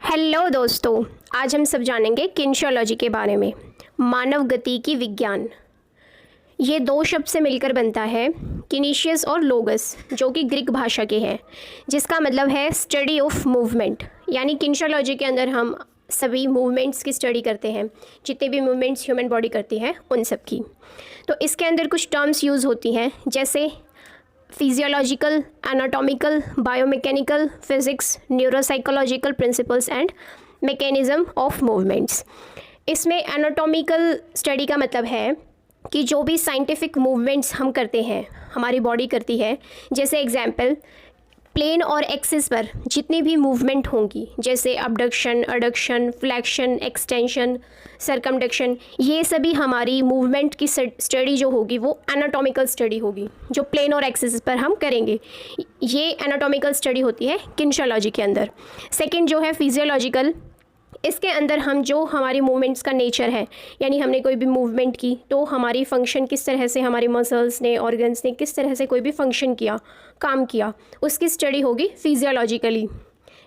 Hello दोस्तों, आज हम सब जानेंगे किन्शियोलॉजी के बारे में। मानव गति की विज्ञान, ये दो शब्द से मिलकर बनता है किनेशियस और लोगस, जो कि ग्रीक भाषा के हैं, जिसका मतलब है स्टडी ऑफ मूवमेंट। यानी किन्शियोलॉजी के अंदर हम सभी मूवमेंट्स की स्टडी करते हैं, जितने भी मूवमेंट्स ह्यूमन बॉडी करती है उन सब की। तो इसके अंदर कुछ टर्म्स यूज़ होती हैं, जैसे physiological, anatomical, biomechanical, physics, neuropsychological principles and mechanism of movements. इसमें एनाटॉमिकल स्टडी का मतलब है कि जो भी साइंटिफिक मूवमेंट्स हम करते हैं, हमारी बॉडी करती है, जैसे एग्जांपल प्लेन और एक्सिस पर जितनी भी मूवमेंट होंगी, जैसे abduction, adduction, flexion, extension, circumduction, ये सभी हमारी मूवमेंट की स्टडी जो होगी वो एनाटॉमिकल स्टडी होगी, जो प्लेन और एक्सिस पर हम करेंगे। ये एनाटॉमिकल स्टडी होती है किन्शियोलॉजी के अंदर। सेकंड जो है फिजियोलॉजिकल, इसके अंदर हम जो हमारी मूवमेंट्स का नेचर है, यानी हमने कोई भी मूवमेंट की तो हमारी फंक्शन किस तरह से, हमारे मसल्स ने, ऑर्गन्स ने किस तरह से कोई भी फंक्शन किया, काम किया, उसकी स्टडी होगी फिजियोलॉजिकली।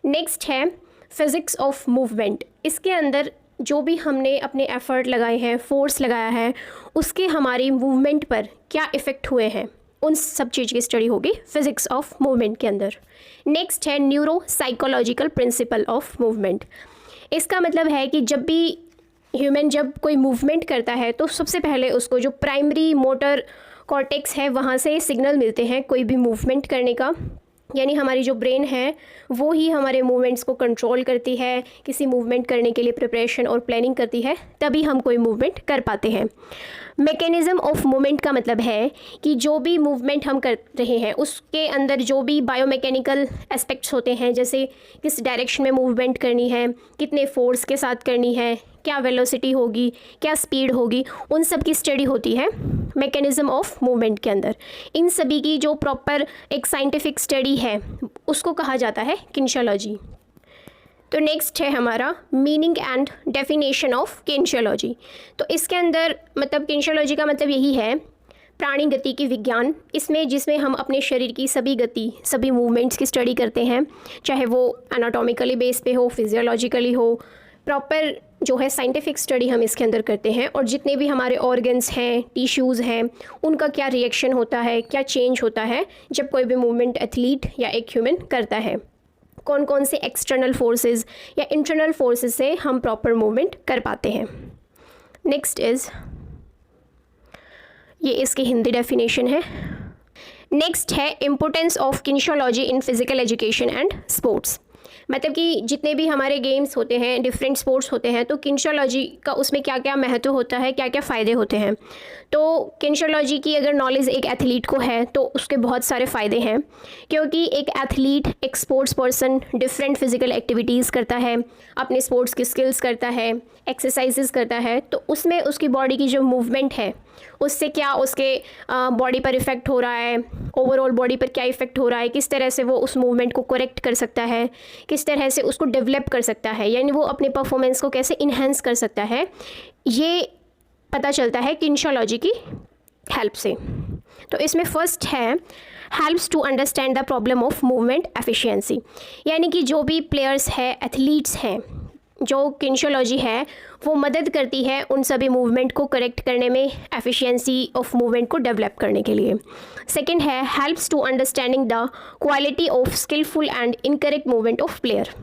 नेक्स्ट है फिज़िक्स ऑफ मूवमेंट। इसके अंदर जो भी हमने अपने एफ़र्ट लगाए हैं, फोर्स लगाया है, उसके हमारी मूवमेंट पर क्या इफ़ेक्ट हुए हैं, उन सब चीज़ की स्टडी होगी फिज़िक्स ऑफ मूवमेंट के अंदर। नेक्स्ट है neuro psychological principle of movement. इसका मतलब है कि जब भी ह्यूमन जब कोई मूवमेंट करता है तो सबसे पहले उसको जो प्राइमरी मोटर कॉर्टेक्स है वहाँ से सिग्नल मिलते हैं कोई भी मूवमेंट करने का। यानी हमारी जो ब्रेन है वो ही हमारे मूवमेंट्स को कंट्रोल करती है, किसी मूवमेंट करने के लिए प्रिपरेशन और प्लानिंग करती है, तभी हम कोई मूवमेंट कर पाते हैं। मैकेनिज़्म ऑफ मूवमेंट का मतलब है कि जो भी मूवमेंट हम कर रहे हैं उसके अंदर जो भी बायोमैकेनिकल एस्पेक्ट्स होते हैं, जैसे किस डायरेक्शन में मूवमेंट करनी है, कितने फोर्स के साथ करनी है, क्या वेलोसिटी होगी, क्या स्पीड होगी, उन सब की स्टडी होती है मैकेनिज़्म ऑफ मूवमेंट के अंदर। इन सभी की जो प्रॉपर एक साइंटिफिक स्टडी है उसको कहा जाता है किन्शियोलॉजी। तो नेक्स्ट है हमारा मीनिंग एंड डेफिनेशन ऑफ किन्शियोलॉजी। तो इसके अंदर मतलब किन्शियोलॉजी का मतलब यही है प्राणी गति की विज्ञान, इसमें जिसमें हम अपने शरीर की सभी गति, सभी मूवमेंट्स की स्टडी करते हैं, चाहे वो एनाटॉमिकली बेस पे हो, फिजियोलॉजिकली हो, प्रॉपर जो है साइंटिफिक स्टडी हम इसके अंदर करते हैं। और जितने भी हमारे ऑर्गन्स हैं, टिश्यूज़ हैं, उनका क्या रिएक्शन होता है, क्या चेंज होता है जब कोई भी मूवमेंट एथलीट या एक ह्यूमन करता है, कौन कौन से एक्सटर्नल फोर्सेस या इंटरनल फोर्सेस से हम प्रॉपर मूवमेंट कर पाते हैं। नेक्स्ट इज़, ये इसकी हिंदी डेफिनेशन है। नेक्स्ट है importance of kinesiology in physical education and sports. मतलब कि जितने भी हमारे गेम्स होते हैं, डिफरेंट स्पोर्ट्स होते हैं, तो किन्शियोलॉजी का उसमें क्या क्या महत्व होता है, क्या क्या फ़ायदे होते हैं। तो किन्शियोलॉजी की अगर नॉलेज एक एथलीट को है तो उसके बहुत सारे फ़ायदे हैं, क्योंकि एक एथलीट, एक sports person different physical activities करता है, अपने स्पोर्ट्स की स्किल्स करता है, एक्सरसाइजेस करता है, तो उसमें उसकी बॉडी की जो मूवमेंट है उससे क्या उसके बॉडी पर इफ़ेक्ट हो रहा है, ओवरऑल बॉडी पर क्या इफ़ेक्ट हो रहा है, किस तरह से वो उस मूवमेंट को करेक्ट कर सकता है, किस तरह से उसको डेवलप कर सकता है, यानी वो अपने परफॉर्मेंस को कैसे इन्हेंस कर सकता है, ये पता चलता है किन्शियोलॉजी की हेल्प से। तो इसमें फर्स्ट है helps to understand the problem of movement efficiency. यानी कि जो भी प्लेयर्स हैं, एथलीट्स हैं, जो किन्शियोलॉजी है वो मदद करती है उन सभी मूवमेंट को करेक्ट करने में, एफिशिएंसी ऑफ मूवमेंट को डेवलप करने के लिए। सेकंड है helps to understanding the quality of skillful and incorrect movement of player.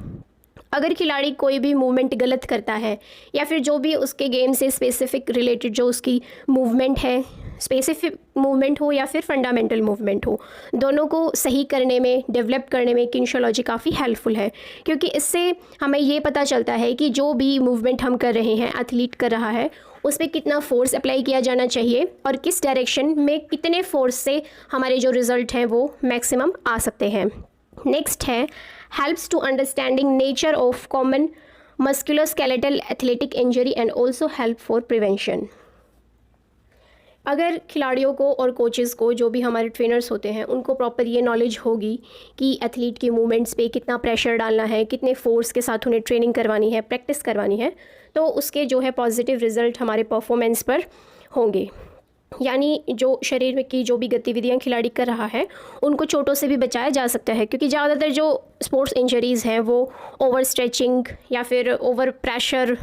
अगर खिलाड़ी कोई भी मूवमेंट गलत करता है या फिर जो भी उसके गेम से स्पेसिफिक रिलेटेड जो उसकी मूवमेंट है, स्पेसिफिक मूवमेंट हो या फिर फंडामेंटल मूवमेंट हो, दोनों को सही करने में, डेवलप करने में किन्शियोलॉजी काफ़ी हेल्पफुल है, क्योंकि इससे हमें ये पता चलता है कि जो भी मूवमेंट हम कर रहे हैं, एथलीट कर रहा है, उस पर कितना फोर्स अप्लाई किया जाना चाहिए और किस डायरेक्शन में कितने फोर्स से हमारे जो रिज़ल्ट हैं वो मैक्सिमम आ सकते हैं। नेक्स्ट है helps to understanding nature of common musculoskeletal athletic injury and also help for prevention. अगर खिलाड़ियों को और कोचेज़ को, जो भी हमारे ट्रेनर्स होते हैं, उनको प्रॉपर ये नॉलेज होगी कि एथलीट की मूवमेंट्स पे कितना प्रेशर डालना है, कितने फोर्स के साथ उन्हें ट्रेनिंग करवानी है, प्रैक्टिस करवानी है, तो उसके जो है पॉजिटिव रिज़ल्ट हमारे परफॉर्मेंस पर होंगे। यानी जो शरीर में की जो भी गतिविधियां खिलाड़ी कर रहा है उनको चोटों से भी बचाया जा सकता है, क्योंकि ज़्यादातर जो स्पोर्ट्स इंजरीज़ हैं वो ओवर स्ट्रेचिंग या फिर ओवर प्रेशर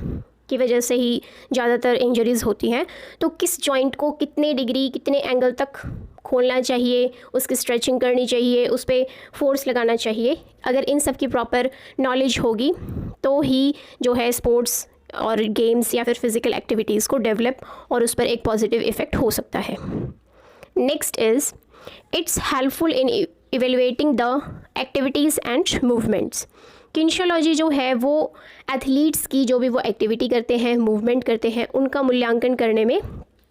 की वजह से ही ज़्यादातर इंजरीज़ होती हैं। तो किस जॉइंट को कितने डिग्री कितने एंगल तक खोलना चाहिए, उसकी स्ट्रेचिंग करनी चाहिए, उस पर फोर्स लगाना चाहिए, अगर इन सब की प्रॉपर नॉलेज होगी तो ही जो है स्पोर्ट्स और गेम्स या फिर फिज़िकल एक्टिविटीज़ को डेवलप और उस पर एक पॉजिटिव इफ़ेक्ट हो सकता है। Next is it's helpful in evaluating the activities and movements. Kinesiology जो है वो एथलीट्स की जो भी वो एक्टिविटी करते हैं, मूवमेंट करते हैं, उनका मूल्यांकन करने में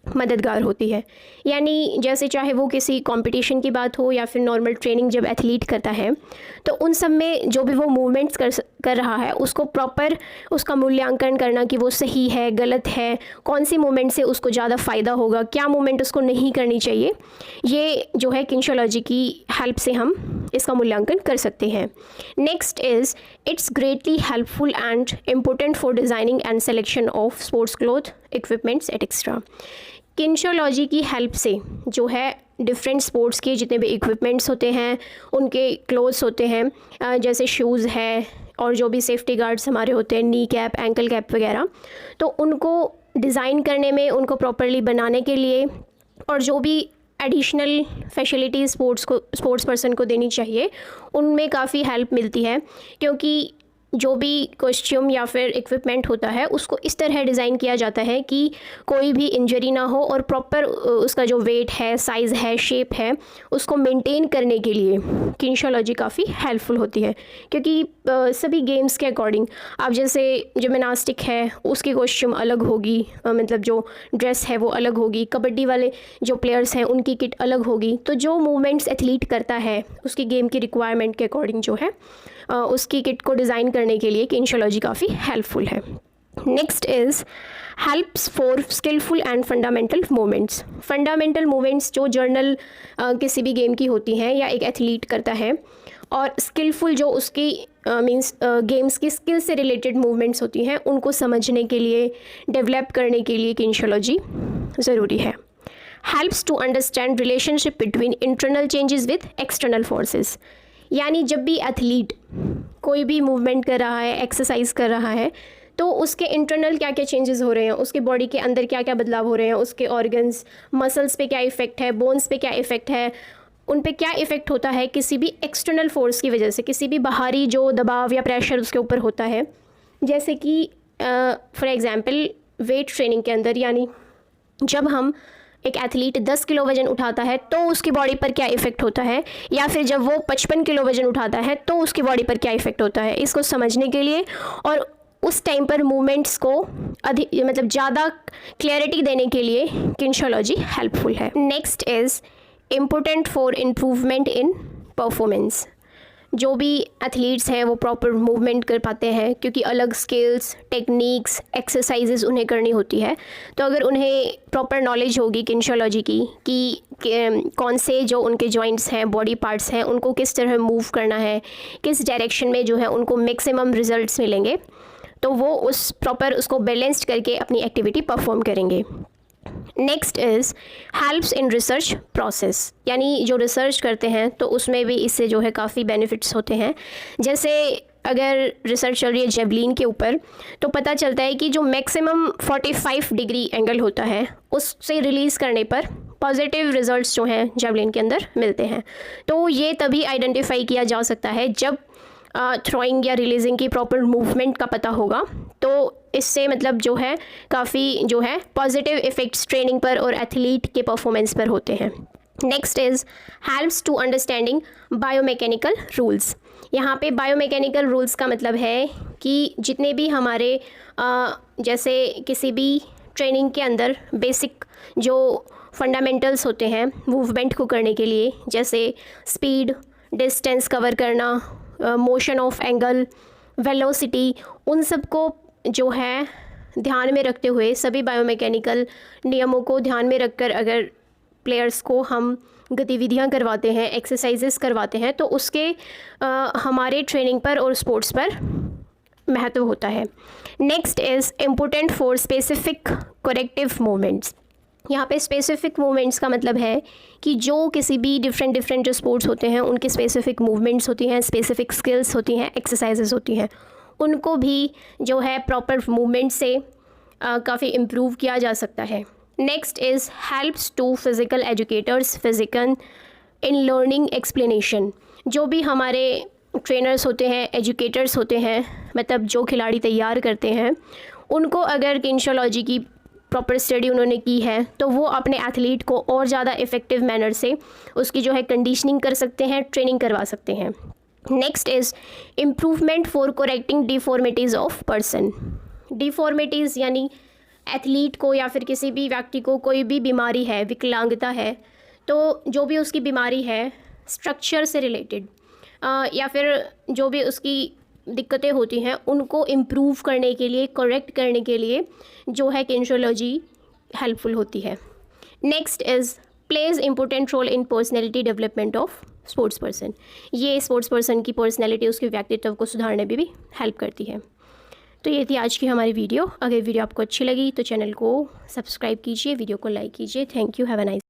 मददगार होती है। यानी जैसे चाहे वो किसी कंपटीशन की बात हो या फिर नॉर्मल ट्रेनिंग जब एथलीट करता है तो उन सब में जो भी वो मूवमेंट्स कर रहा है उसको प्रॉपर उसका मूल्यांकन करना कि वो सही है गलत है, कौन सी मूवमेंट से उसको ज़्यादा फ़ायदा होगा, क्या मूवमेंट उसको नहीं करनी चाहिए, ये जो है किनेशियोलॉजी की हेल्प से हम इसका मूल्यांकन कर सकते हैं। Next is it's greatly helpful and important for designing and selection of sports cloth, equipments etcetera. Kinesiology की हेल्प से जो है डिफरेंट स्पोर्ट्स के जितने भी इक्विपमेंट्स होते हैं, उनके क्लोथ्स होते हैं, जैसे शूज़ है और जो भी सेफ्टी गार्ड्स हमारे होते हैं, नी कैप, एंकल कैप वगैरह, तो उनको डिज़ाइन करने में, उनको प्रॉपरली बनाने के लिए और जो भी एडिशनल फैसिलिटीज़ स्पोर्ट्स पर्सन को देनी चाहिए उनमें काफ़ी हेल्प मिलती है, क्योंकि जो भी कॉस्ट्यूम या फिर इक्विपमेंट होता है उसको इस तरह डिज़ाइन किया जाता है कि कोई भी इंजरी ना हो और प्रॉपर उसका जो वेट है, साइज़ है, शेप है, उसको मेंटेन करने के लिए किनेशियोलॉजी काफ़ी हेल्पफुल होती है। क्योंकि सभी गेम्स के अकॉर्डिंग आप जैसे जिम्नास्टिक है उसकी कॉस्ट्यूम अलग होगी, मतलब जो ड्रेस है वो अलग होगी, कबड्डी वाले जो प्लेयर्स हैं उनकी किट अलग होगी, तो जो मूवमेंट्स एथलीट करता है उसकी गेम की रिक्वायरमेंट के अकॉर्डिंग जो है उसकी किट को डिज़ाइन करने के लिए किनेशियोलॉजी काफ़ी हेल्पफुल है। Next is helps for skillful and fundamental movements. Fundamental movements जो जर्नल किसी भी गेम की होती हैं या एक एथलीट करता है, और स्किलफुल जो उसकी मींस गेम्स की स्किल से रिलेटेड मूवमेंट्स होती हैं उनको समझने के लिए, डेवलप करने के लिए किनेशियोलॉजी ज़रूरी है। Helps to understand relationship between internal changes with external forces. यानी जब भी एथलीट कोई भी मूवमेंट कर रहा है, एक्सरसाइज कर रहा है, तो उसके इंटरनल क्या क्या चेंजेस हो रहे हैं, उसके बॉडी के अंदर क्या क्या बदलाव हो रहे हैं, उसके ऑर्गन्स, मसल्स पे क्या इफ़ेक्ट है, बोन्स पे क्या इफ़ेक्ट है, उन पे क्या इफ़ेक्ट होता है किसी भी एक्सटर्नल फोर्स की वजह से, किसी भी बाहरी जो दबाव या प्रेशर उसके ऊपर होता है। जैसे कि फॉर एग्ज़ाम्पल वेट ट्रेनिंग के अंदर, यानी जब हम एक एथलीट 10 किलो वज़न उठाता है तो उसकी बॉडी पर क्या इफ़ेक्ट होता है, या फिर जब वो 55 किलो वज़न उठाता है तो उसकी बॉडी पर क्या इफ़ेक्ट होता है, इसको समझने के लिए और उस टाइम पर मूवमेंट्स को अधिक मतलब ज़्यादा क्लैरिटी देने के लिए किनेशियोलॉजी हेल्पफुल है। Next is important for improvement in performance. जो भी एथलीट्स हैं वो प्रॉपर मूवमेंट कर पाते हैं क्योंकि अलग स्किल्स, टेक्निक्स, एक्सरसाइजेज उन्हें करनी होती है। तो अगर उन्हें प्रॉपर नॉलेज होगी किनेशियोलॉजी की कि कौन से जो उनके जॉइंट्स हैं, बॉडी पार्ट्स हैं, उनको किस तरह मूव करना है, किस डायरेक्शन में जो है उनको मैक्सिमम रिजल्ट्स मिलेंगे, तो वो उस प्रॉपर उसको बैलेंस्ड करके अपनी एक्टिविटी परफॉर्म करेंगे। Next is helps in research process. यानी जो रिसर्च करते हैं तो उसमें भी इससे जो है काफ़ी बेनिफिट्स होते हैं। जैसे अगर रिसर्च चल रही है जेवलिन के ऊपर, तो पता चलता है कि जो मैक्सिमम 45 डिग्री एंगल होता है उससे रिलीज़ करने पर पॉजिटिव रिजल्ट्स जो हैं जेवलिन के अंदर मिलते हैं। तो ये तभी आइडेंटिफाई किया जा सकता है जब थ्रोइंग या रिलीजिंग की प्रॉपर मूवमेंट का पता होगा। तो इससे मतलब जो है काफ़ी जो है पॉजिटिव इफ़ेक्ट्स ट्रेनिंग पर और एथलीट के परफॉर्मेंस पर होते हैं। Next is helps to understanding biomechanical rules. यहाँ पे बायोमैकेनिकल रूल्स का मतलब है कि जितने भी हमारे जैसे किसी भी ट्रेनिंग के अंदर बेसिक जो फंडामेंटल्स होते हैं मूवमेंट को करने के लिए, जैसे स्पीड, डिस्टेंस कवर करना, मोशन ऑफ एंगल, वेलोसिटी, उन सब को जो है ध्यान में रखते हुए, सभी बायोमैकेनिकल नियमों को ध्यान में रखकर अगर प्लेयर्स को हम गतिविधियां करवाते हैं, एक्सरसाइजेस करवाते हैं, तो उसके हमारे ट्रेनिंग पर और स्पोर्ट्स पर महत्व होता है। Next is important for specific corrective movements. यहाँ पे स्पेसिफिक मूवमेंट्स का मतलब है कि जो किसी भी डिफरेंट जो स्पोर्ट्स होते हैं उनकी स्पेसिफिक मूवमेंट्स होती हैं, स्पेसिफिक स्किल्स होती हैं, एक्सरसाइजेस होती हैं, उनको भी जो है प्रॉपर मूवमेंट से काफ़ी इम्प्रूव किया जा सकता है। Next is helps to physical educators physical in learning explanation. जो भी हमारे ट्रेनर्स होते हैं, एजुकेटर्स होते हैं, मतलब जो खिलाड़ी तैयार करते हैं, उनको अगर किनेशियोलॉजी की प्रॉपर स्टडी उन्होंने की है तो वो अपने एथलीट को और ज़्यादा इफ़ेक्टिव मैनर से उसकी जो है कंडीशनिंग कर सकते हैं, ट्रेनिंग करवा सकते हैं। Next is improvement for correcting deformities of person. Deformities यानी एथलीट को या फिर किसी भी व्यक्ति को कोई भी बीमारी है, विकलांगता है, तो जो भी उसकी बीमारी है स्ट्रक्चर से रिलेटेड या फिर जो भी उसकी दिक्कतें होती हैं उनको इम्प्रूव करने के लिए, करेक्ट करने के लिए जो है किनेशियोलॉजी हेल्पफुल होती है। Next is plays important role in personality development of sports person. ये स्पोर्ट्स पर्सन की पर्सनैलिटी, उसके व्यक्तित्व को सुधारने में भी हेल्प करती है। तो ये थी आज की हमारी वीडियो। अगर वीडियो आपको अच्छी लगी तो चैनल को सब्सक्राइब कीजिए, वीडियो को लाइक कीजिए। Thank you, have a nice